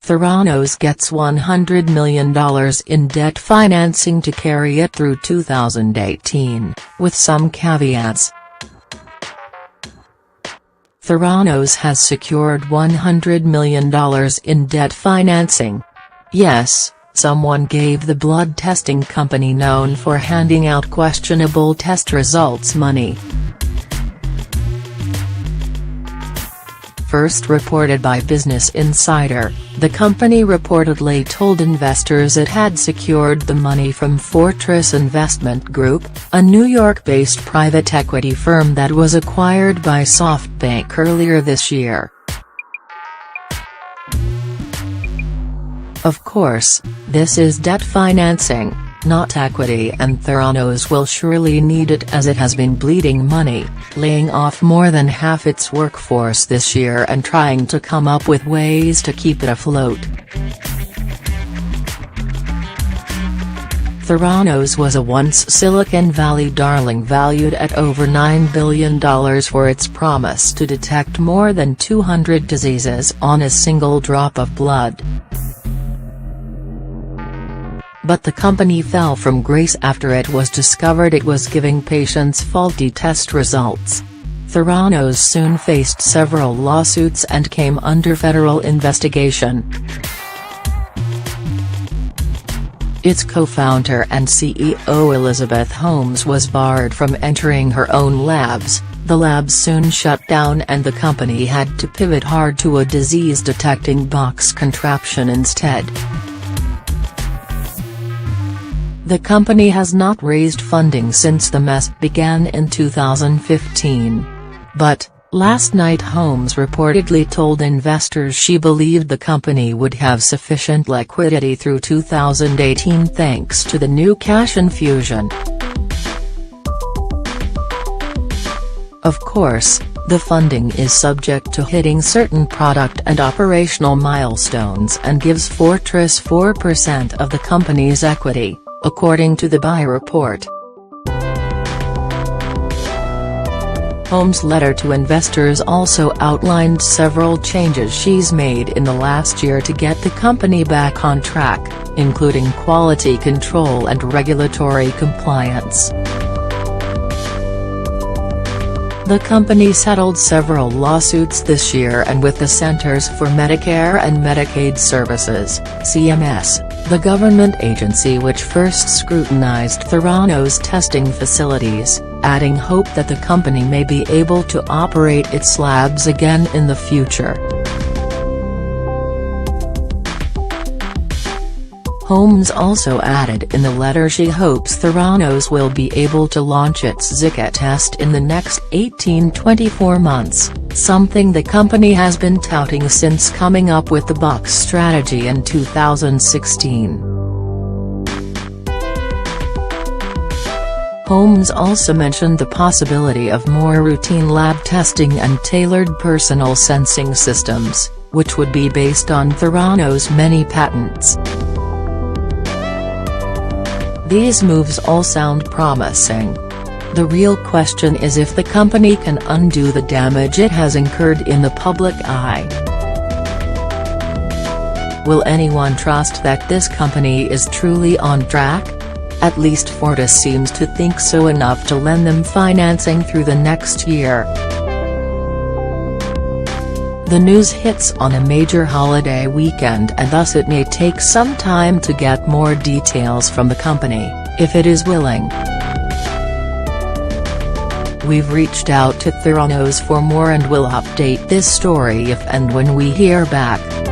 Theranos gets $100 million in debt financing to carry it through 2018, with some caveats. Theranos has secured $100 million in debt financing. Yes, someone gave the blood testing company known for handing out questionable test results money. First reported by Business Insider, the company reportedly told investors it had secured the money from Fortress Investment Group, a New York-based private equity firm that was acquired by SoftBank earlier this year. Of course, this is debt financing, not equity, and Theranos will surely need it as it has been bleeding money, laying off more than half its workforce this year and trying to come up with ways to keep it afloat. Theranos was a once Silicon Valley darling valued at over $9 billion for its promise to detect more than 200 diseases on a single drop of blood. But the company fell from grace after it was discovered it was giving patients faulty test results. Theranos soon faced several lawsuits and came under federal investigation. Its co-founder and CEO Elizabeth Holmes was barred from entering her own labs. The labs soon shut down and the company had to pivot hard to a disease-detecting box contraption instead. The company has not raised funding since the mess began in 2015. But, last night Holmes reportedly told investors she believed the company would have sufficient liquidity through 2018 thanks to the new cash infusion. Of course, the funding is subject to hitting certain product and operational milestones and gives Fortress 4% of the company's equity, according to the Buy report. Holmes' letter to investors also outlined several changes she's made in the last year to get the company back on track, including quality control and regulatory compliance. The company settled several lawsuits this year and with the Centers for Medicare and Medicaid Services, CMS, the government agency which first scrutinized Theranos' testing facilities, adding hope that the company may be able to operate its labs again in the future. Holmes also added in the letter she hopes Theranos will be able to launch its Zika test in the next 18-24 months, something the company has been touting since coming up with the box strategy in 2016. Holmes also mentioned the possibility of more routine lab testing and tailored personal sensing systems, which would be based on Theranos' many patents. These moves all sound promising. The real question is if the company can undo the damage it has incurred in the public eye. Will anyone trust that this company is truly on track? At least Fortis seems to think so enough to lend them financing through the next year. The news hits on a major holiday weekend and thus it may take some time to get more details from the company, if it is willing. We've reached out to Theranos for more and will update this story if and when we hear back.